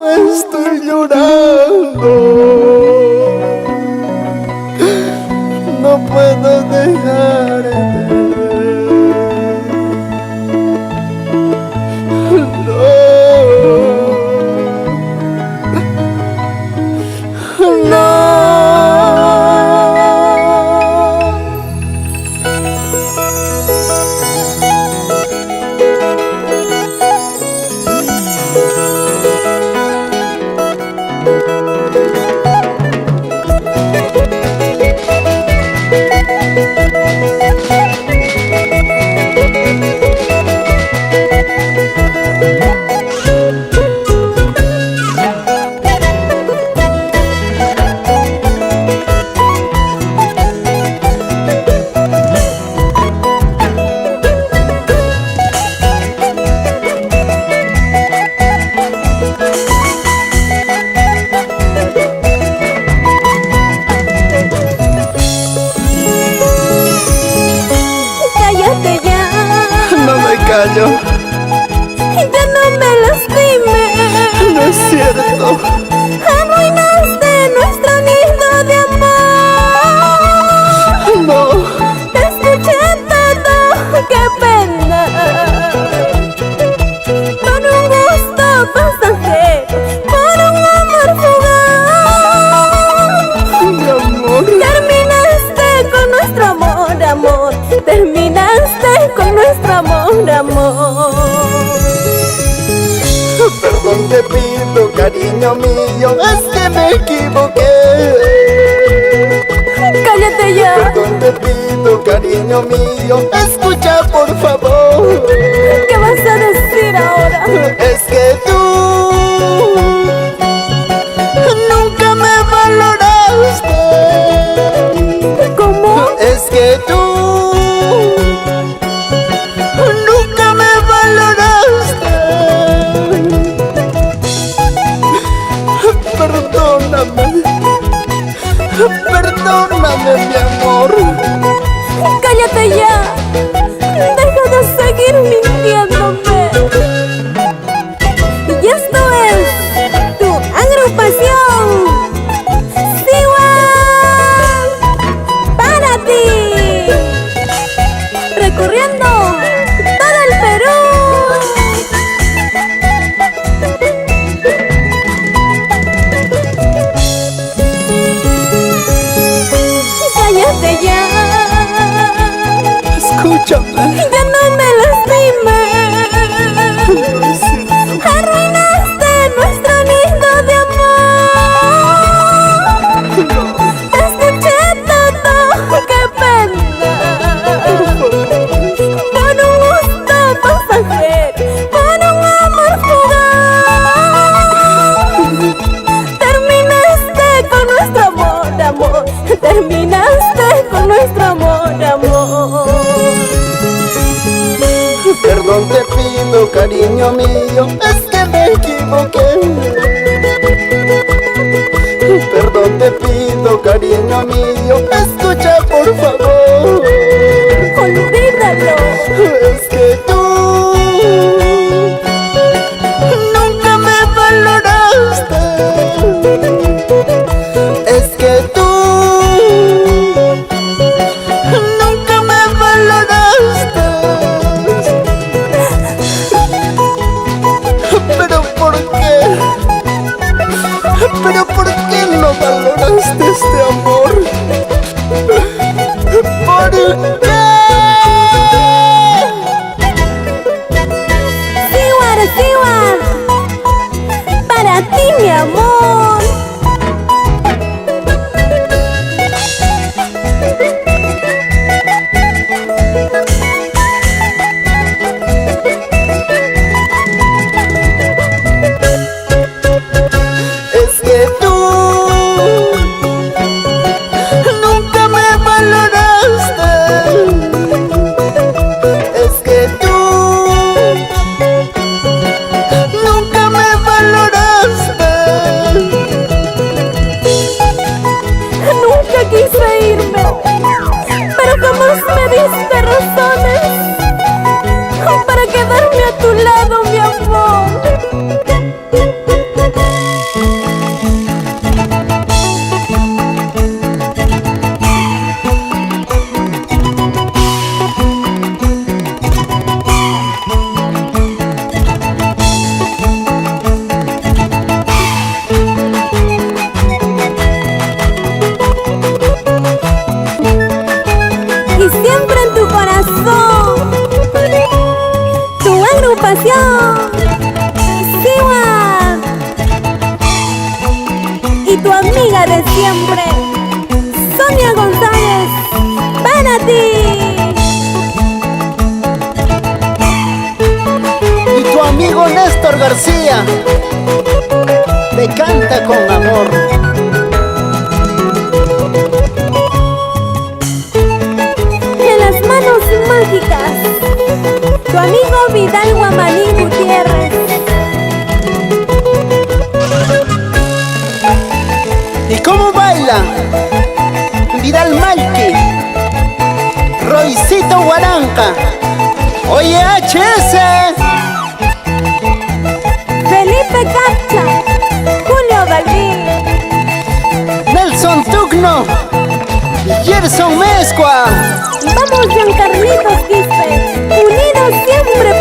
Estoy llorando, no puedo dejarte. No, no. Callo. Ya no me lastimes. No es cierto. Arruinaste nuestro nido de amor. No. Te escuché todo, qué pena. Por un gusto pasajero, por un amor fugaz. Mi amor. Terminaste con nuestro amor, amor. Terminaste con nuestro amor, amor. Perdón te pido, cariño mío, es que me equivoqué. Cállate ya. Perdón te pido, cariño mío, escucha por favor. ¿Qué vas a decir ahora? Es que tú nunca me valoraste. ¿Cómo? Es que tú nunca me valoraste. Perdóname, perdóname, mi amor. Cállate ya. Deja de seguir mintiéndome. Y esto es tu agrupación Siwan para ti, recorriendo todo el Perú. Cállate ya. Escúchame. Ya no me lastimes. Arruinaste nuestro nido de amor. Te escuché todo, qué pena. Por un gusto pasajero, por un amor fugaz. Terminaste con nuestro amor, amor. Terminaste con nuestro amor, amor. Perdón te pido, cariño mío, es que me equivoqué. Perdón te pido, cariño mío, escucha por favor. Olvídalo. Es que tú nunca me valoraste. Es que tú nunca me valoraste. ¿Pero por qué? ¿Pero por qué no valoraste este amor? ¿Por qué? Siwan, para ti, mi amor. Es que tú nunca me valoraste. siempre. Sonia González, para ti. Y tu amigo Néstor García te canta con amor. En las manos mágicas, tu amigo Vidal Guamaní Gutiérrez. ¿Y cómo baila? Vidal Malqui, Roycito Guaranca, oye HS, Felipe Capcha, Julio Balbín. Nelson Tugno, Gerson Mezcua. Vamos, Giancarlitos Quispe, unidos siempre